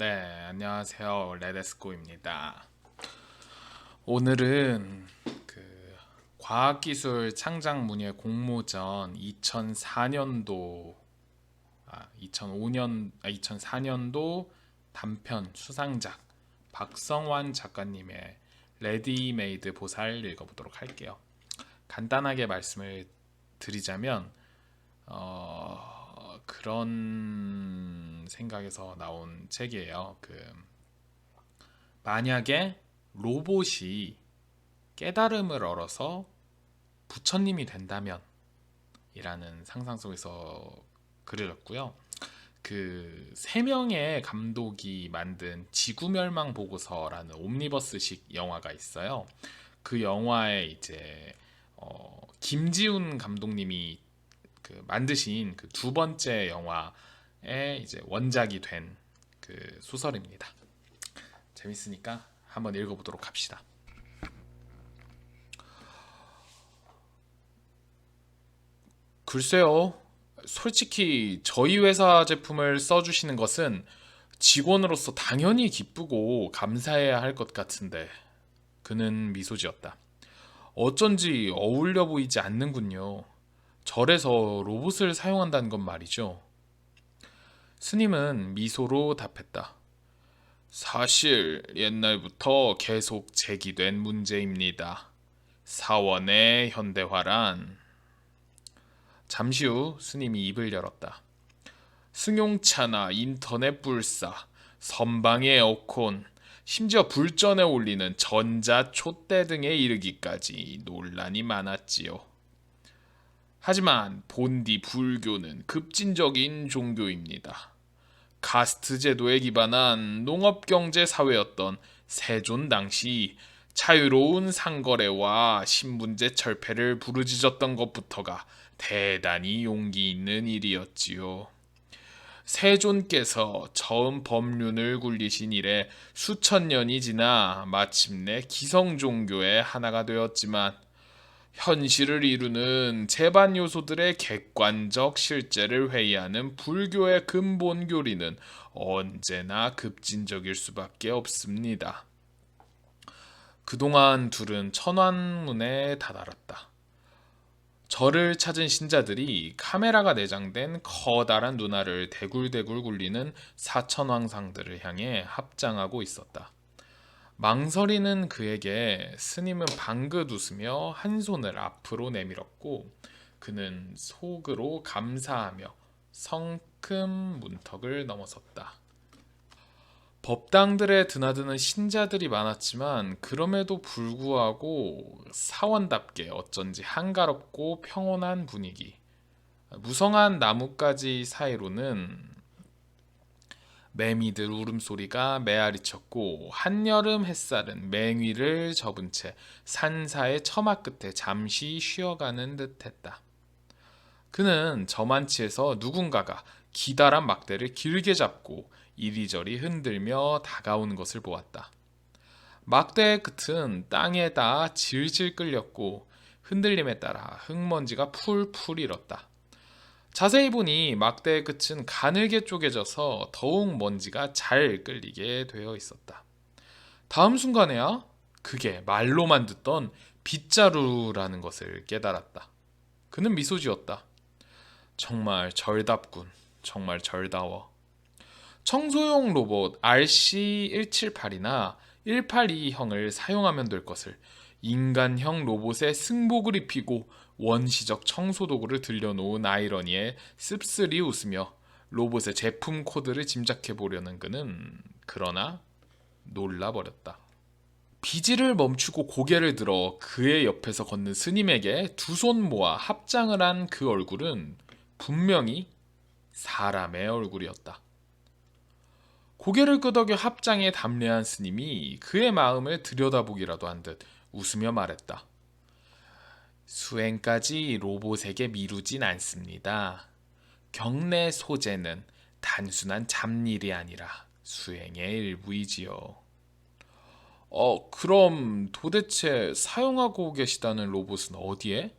네, 안녕하세요. 레데스코입니다. 오늘은 그 과학기술 창작문예 공모전 2004년도 2004년도 단편 수상작 박성환 작가님의 레디메이드 보살 읽어보도록 할게요. 간단하게 말씀을 드리자면 그런 생각에서 나온 책이에요. 만약에 로봇이 깨달음을 얻어서 부처님이 된다면 이라는 상상 속에서 그려졌고요. 그 세 명의 감독이 만든 지구멸망 보고서라는 옴니버스식 영화가 있어요. 그 영화에 이제 김지훈 감독님이 만드신 그 두 번째 영화의 이제 원작이 된 그 소설입니다. 재밌으니까 한번 읽어보도록 합시다. 글쎄요, 솔직히 저희 회사 제품을 써주시는 것은 직원으로서 당연히 기쁘고 감사해야 할 것 같은데 그는 미소 지었다. 어쩐지 어울려 보이지 않는군요. 절에서 로봇을 사용한다는 건 말이죠. 스님은 미소로 답했다. 사실 옛날부터 계속 제기된 문제입니다. 사원의 현대화란. 잠시 후 스님이 입을 열었다. 승용차나 인터넷 불사, 선방의 에어컨, 심지어 불전에 올리는 전자촛대 등에 이르기까지 논란이 많았지요. 하지만 본디 불교는 급진적인 종교입니다. 카스트 제도에 기반한 농업경제 사회였던 세존 당시 자유로운 상거래와 신분제 철폐를 부르짖었던 것부터가 대단히 용기 있는 일이었지요. 세존께서 처음 법륜을 굴리신 이래 수천 년이 지나 마침내 기성종교의 하나가 되었지만 현실을 이루는 재반 요소들의 객관적 실제를 회의하는 불교의 근본 교리는 언제나 급진적일 수밖에 없습니다. 그동안 둘은 천안문에 다다랐다. 절을 찾은 신자들이 카메라가 내장된 커다란 눈알을 대굴대굴 굴리는 사천왕상들을 향해 합장하고 있었다. 망설이는 그에게 스님은 방긋 웃으며 한 손을 앞으로 내밀었고 그는 속으로 감사하며 성큼 문턱을 넘어섰다. 법당들에 드나드는 신자들이 많았지만 그럼에도 불구하고 사원답게 어쩐지 한가롭고 평온한 분위기. 무성한 나뭇가지 사이로는 매미들 울음소리가 메아리쳤고 한여름 햇살은 맹위를 접은 채 산사의 처마 끝에 잠시 쉬어가는 듯했다. 그는 저만치에서 누군가가 기다란 막대를 길게 잡고 이리저리 흔들며 다가오는 것을 보았다. 막대의 끝은 땅에다 질질 끌렸고 흔들림에 따라 흙먼지가 풀풀 일었다. 자세히 보니 막대의 끝은 가늘게 쪼개져서 더욱 먼지가 잘 끌리게 되어 있었다. 다음 순간에야 그게 말로만 듣던 빗자루라는 것을 깨달았다. 그는 미소 지었다. 정말 절답군. 정말 절다워. 청소용 로봇 RC178이나 182형을 사용하면 될 것을 인간형 로봇에 승복을 입히고 원시적 청소도구를 들려놓은 아이러니에 씁쓸히 웃으며 로봇의 제품 코드를 짐작해 보려는 그는 그러나 놀라버렸다. 비지를 멈추고 고개를 들어 그의 옆에서 걷는 스님에게 두 손 모아 합장을 한 그 얼굴은 분명히 사람의 얼굴이었다. 고개를 끄덕여 합장에 담례한 스님이 그의 마음을 들여다보기라도 한 듯 웃으며 말했다. 수행까지 로봇에게 미루진 않습니다. 경내 소재는 단순한 잡일이 아니라 수행의 일부이지요. 그럼 도대체 사용하고 계시다는 로봇은 어디에?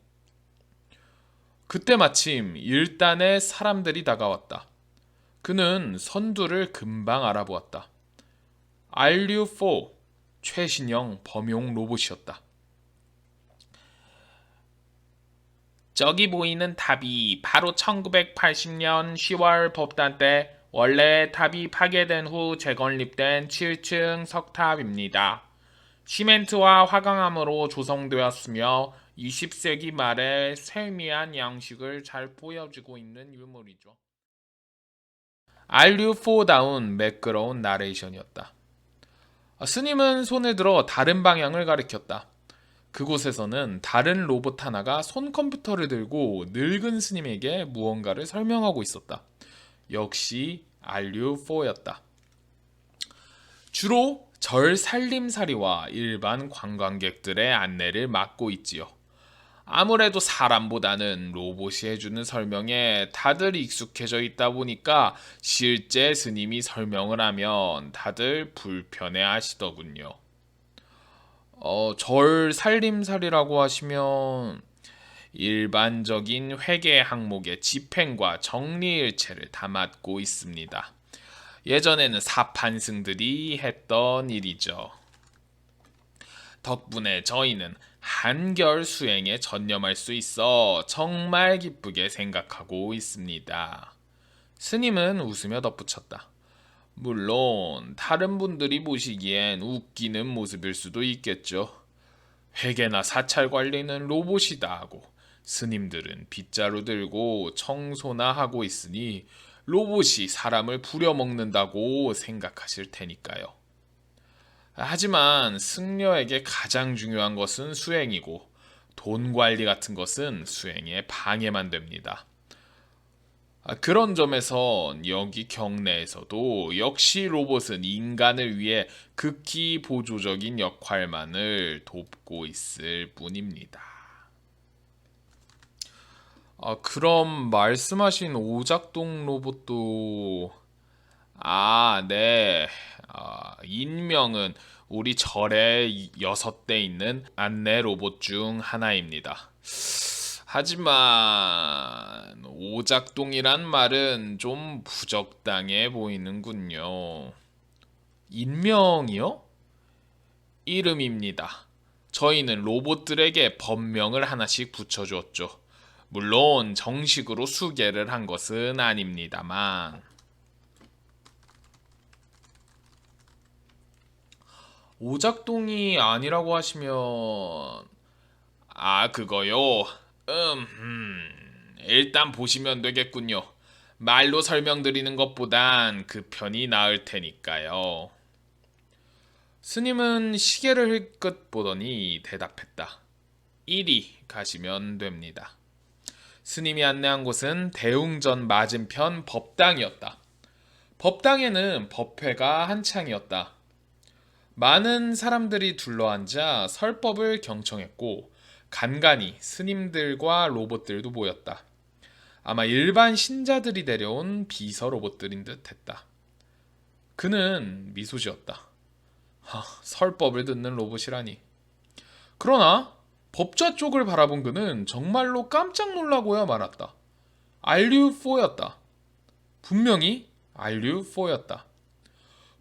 그때 마침 일단의 사람들이 다가왔다. 그는 선두를 금방 알아보았다. RU4 최신형 범용 로봇이었다. 저기 보이는 탑이 바로 1980년 10월 법단 때 원래 탑이 파괴된 후 재건립된 7층 석탑입니다. 시멘트와 화강암으로 조성되었으며 20세기 말에 세미한 양식을 잘 보여주고 있는 유물이죠. RU4다운 매끄러운 나레이션이었다. 스님은 손을 들어 다른 방향을 가리켰다. 그곳에서는 다른 로봇 하나가 손 컴퓨터를 들고 늙은 스님에게 무언가를 설명하고 있었다. 역시 RU4였다. 주로 절 살림살이와 일반 관광객들의 안내를 맡고 있지요. 아무래도 사람보다는 로봇이 해주는 설명에 다들 익숙해져 있다 보니까 실제 스님이 설명을 하면 다들 불편해 하시더군요. 절 살림살이라고 하시면 일반적인 회계 항목의 집행과 정리일체를 다 맡고 있습니다. 예전에는 사판승들이 했던 일이죠. 덕분에 저희는 한결 수행에 전념할 수 있어 정말 기쁘게 생각하고 있습니다. 스님은 웃으며 덧붙였다. 물론 다른 분들이 보시기엔 웃기는 모습일 수도 있겠죠. 회계나 사찰 관리는 로봇이다 하고 스님들은 빗자루 들고 청소나 하고 있으니 로봇이 사람을 부려먹는다고 생각하실 테니까요. 하지만 승려에게 가장 중요한 것은 수행이고 돈 관리 같은 것은 수행에 방해만 됩니다. 그런 점에선 여기 경내에서도 역시 로봇은 인간을 위해 극히 보조적인 역할만을 돕고 있을 뿐입니다. 그럼 말씀하신 오작동 로봇도 네. 인명은 우리 절에 6대 있는 안내 로봇 중 하나입니다. 하지만 오작동이란 말은 좀 부적당해 보이는군요. 인명이요? 이름입니다. 저희는 로봇들에게 법명을 하나씩 붙여주었죠. 물론 정식으로 수개를 한 것은 아닙니다만. 오작동이 아니라고 하시면 그거요. 일단 보시면 되겠군요. 말로 설명드리는 것보단 그 편이 나을 테니까요. 스님은 시계를 흘끗 보더니 대답했다. 이리 가시면 됩니다. 스님이 안내한 곳은 대웅전 맞은편 법당이었다. 법당에는 법회가 한창이었다. 많은 사람들이 둘러앉아 설법을 경청했고 간간히 스님들과 로봇들도 모였다. 아마 일반 신자들이 데려온 비서 로봇들인 듯 했다. 그는 미소 지었다. 설법을 듣는 로봇이라니. 그러나 법좌 쪽을 바라본 그는 정말로 깜짝 놀라고야 말았다. RU4였다. 분명히 RU4였다.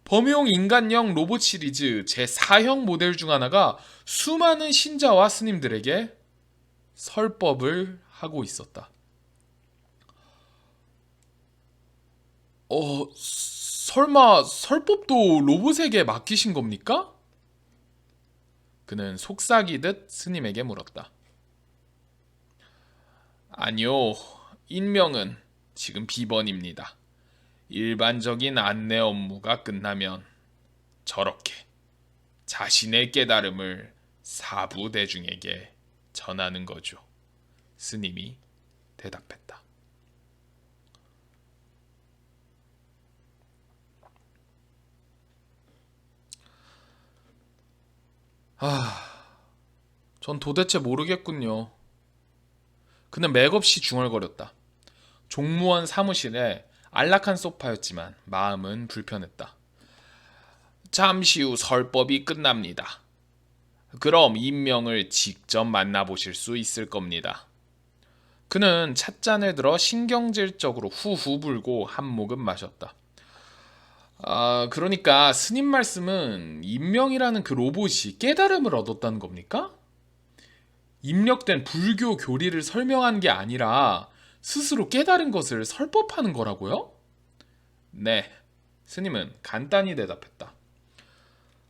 범용 인간형 로봇 시리즈 제4형 모델 중 하나가 수많은 신자와 스님들에게 설법을 하고 있었다. 설마 설법도 로봇에게 맡기신 겁니까? 그는 속삭이듯 스님에게 물었다. 아니요, 인명은 지금 비번입니다. 일반적인 안내 업무가 끝나면 저렇게 자신의 깨달음을 사부 대중에게 전하는 거죠. 스님이 대답했다. 전 도대체 모르겠군요. 그는 맥없이 중얼거렸다. 종무원 사무실에 안락한 소파였지만 마음은 불편했다. 잠시 후 설법이 끝납니다. 그럼 인명을 직접 만나보실 수 있을 겁니다. 그는 찻잔을 들어 신경질적으로 후후 불고 한 모금 마셨다. 그러니까 스님 말씀은 인명이라는 그 로봇이 깨달음을 얻었다는 겁니까? 입력된 불교 교리를 설명한 게 아니라 스스로 깨달은 것을 설법하는 거라고요? 네, 스님은 간단히 대답했다.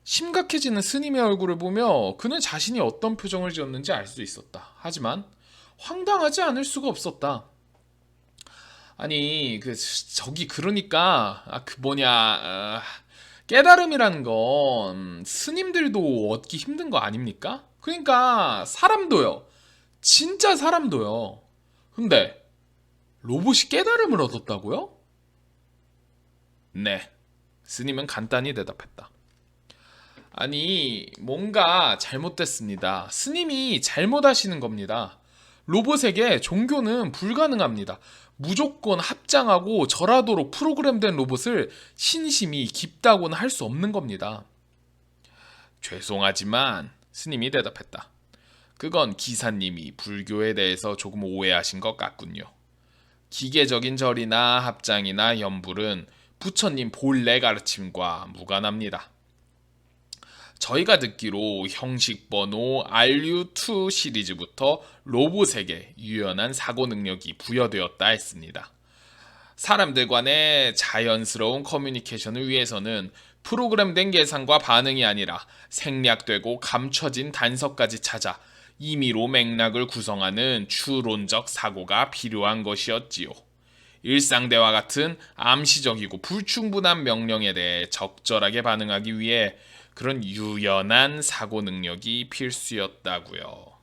심각해지는 스님의 얼굴을 보며 그는 자신이 어떤 표정을 지었는지 알 수 있었다. 하지만 황당하지 않을 수가 없었다. 아니, 저기, 그러니까, 깨달음이라는 건 스님들도 얻기 힘든 거 아닙니까? 그러니까, 사람도요. 진짜 사람도요. 근데, 로봇이 깨달음을 얻었다고요? 네. 스님은 간단히 대답했다. 아니, 뭔가 잘못됐습니다. 스님이 잘못하시는 겁니다. 로봇에게 종교는 불가능합니다. 무조건 합장하고 절하도록 프로그램된 로봇을 신심이 깊다고는 할 수 없는 겁니다. 죄송하지만 스님이 대답했다. 그건 기사님이 불교에 대해서 조금 오해하신 것 같군요. 기계적인 절이나 합장이나 염불은 부처님 본래 가르침과 무관합니다. 저희가 듣기로 형식 번호 RU2 시리즈부터 로봇에게 유연한 사고 능력이 부여되었다 했습니다. 사람들 간의 자연스러운 커뮤니케이션을 위해서는 프로그램된 계산과 반응이 아니라 생략되고 감춰진 단서까지 찾아 임의로 맥락을 구성하는 추론적 사고가 필요한 것이었지요. 일상대화 같은 암시적이고 불충분한 명령에 대해 적절하게 반응하기 위해 그런 유연한 사고 능력이 필수였다고요.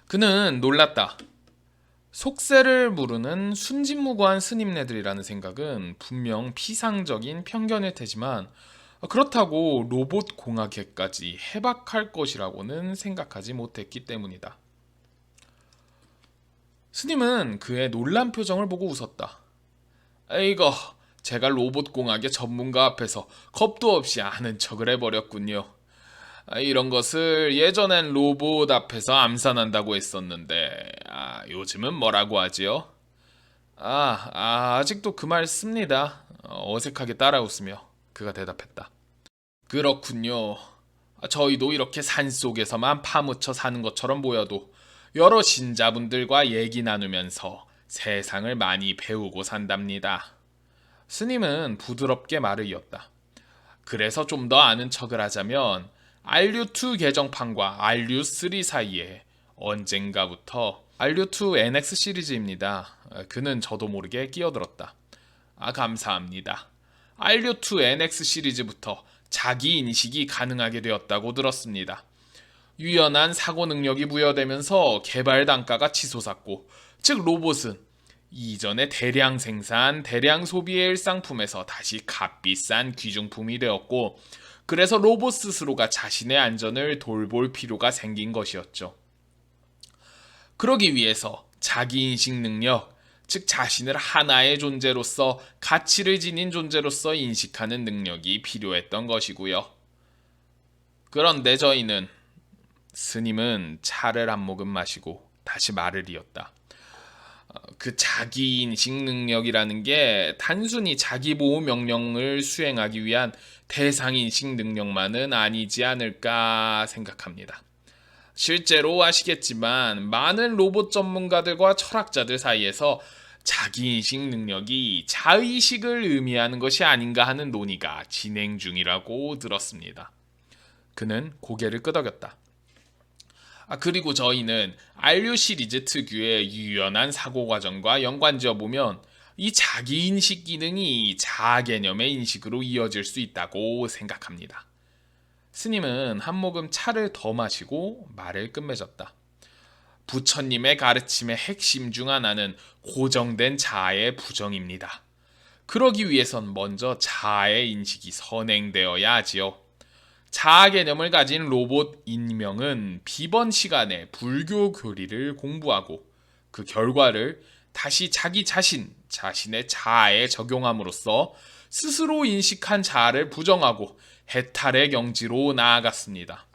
그는 놀랐다. 속세를 모르는 순진무구한 스님네들이라는 생각은 분명 피상적인 편견일 테지만 그렇다고 로봇 공학에까지 해박할 것이라고는 생각하지 못했기 때문이다. 스님은 그의 놀란 표정을 보고 웃었다. 이거 제가 로봇 공학의 전문가 앞에서 겁도 없이 아는 척을 해버렸군요. 이런 것을 예전엔 로봇 앞에서 암산한다고 했었는데 요즘은 뭐라고 하지요? 아직도 그 말 씁니다. 어색하게 따라웃으며 그가 대답했다. 그렇군요. 저희도 이렇게 산속에서만 파묻혀 사는 것처럼 보여도 여러 신자분들과 얘기 나누면서 세상을 많이 배우고 산답니다. 스님은 부드럽게 말을 이었다. 그래서 좀 더 아는 척을 하자면 RU2 개정판과 RU3 사이에 언젠가부터 RU2 NX 시리즈입니다. 그는 저도 모르게 끼어들었다. 감사합니다. RU2 NX 시리즈부터 자기 인식이 가능하게 되었다고 들었습니다. 유연한 사고 능력이 부여되면서 개발 단가가 치솟았고, 즉 로봇은 이전의 대량 생산, 대량 소비의 일상품에서 다시 값비싼 귀중품이 되었고, 그래서 로봇 스스로가 자신의 안전을 돌볼 필요가 생긴 것이었죠. 그러기 위해서 자기인식 능력, 즉 자신을 하나의 존재로서 가치를 지닌 존재로서 인식하는 능력이 필요했던 것이고요. 그런데 저희는 스님은 차를 한 모금 마시고 다시 말을 이었다. 그 자기인식 능력이라는 게 단순히 자기보호 명령을 수행하기 위한 대상인식 능력만은 아니지 않을까 생각합니다. 실제로 아시겠지만 많은 로봇 전문가들과 철학자들 사이에서 자기인식 능력이 자의식을 의미하는 것이 아닌가 하는 논의가 진행 중이라고 들었습니다. 그는 고개를 끄덕였다. 그리고 저희는 RU 시리즈 특유의 유연한 사고 과정과 연관지어 보면 이 자기인식 기능이 자아 개념의 인식으로 이어질 수 있다고 생각합니다. 스님은 한 모금 차를 더 마시고 말을 끝맺었다. 부처님의 가르침의 핵심 중 하나는 고정된 자아의 부정입니다. 그러기 위해선 먼저 자아의 인식이 선행되어야 하지요. 자아 개념을 가진 로봇 인명은 비번 시간에 불교 교리를 공부하고 그 결과를 다시 자기 자신의 자아에 적용함으로써 스스로 인식한 자아를 부정하고 해탈의 경지로 나아갔습니다.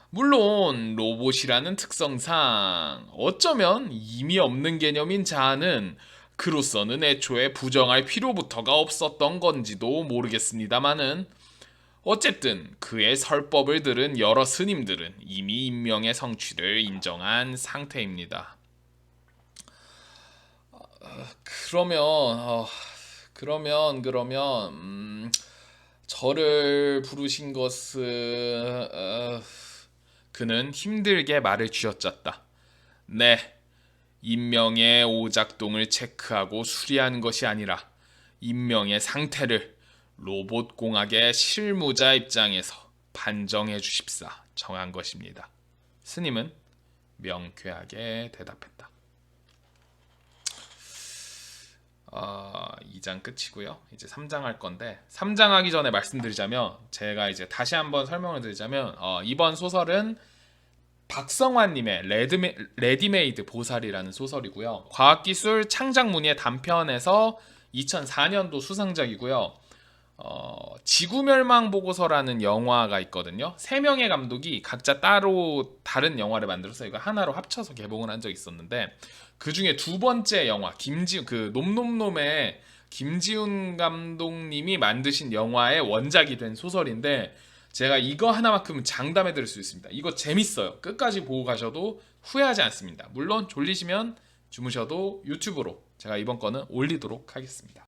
물론 로봇이라는 특성상 어쩌면 이미 없는 개념인 자아는 그로서는 애초에 부정할 필요부터가 없었던 건지도 모르겠습니다마는 어쨌든 그의 설법을 들은 여러 스님들은 이미 인명의 성취를 인정한 상태입니다. 그러면 저를 부르신 것은 그는 힘들게 말을 쥐어짰다. 네, 인명의 오작동을 체크하고 수리하는 것이 아니라 인명의 상태를 로봇 공학의 실무자 입장에서 판정해 주십사 정한 것입니다. 스님은 명쾌하게 대답했다. 2장 끝이고요. 이제 3장 할 건데 3장 하기 전에 말씀드리자면 제가 이제 다시 한번 설명을 드리자면 이번 소설은 박성환님의 레디메이드 보살이라는 소설이고요. 과학기술 창작문의의 단편에서 2004년도 수상작이고요. 지구멸망 보고서라는 영화가 있거든요. 3명의 감독이 각자 따로 다른 영화를 만들어서 이거 하나로 합쳐서 개봉을 한 적이 있었는데 그 중에 두 번째 영화 그 놈놈놈의 김지훈 감독님이 만드신 영화의 원작이 된 소설인데 제가 이거 하나만큼은 장담해 드릴 수 있습니다. 이거 재밌어요. 끝까지 보고 가셔도 후회하지 않습니다. 물론 졸리시면 주무셔도 유튜브로 제가 이번 거는 올리도록 하겠습니다.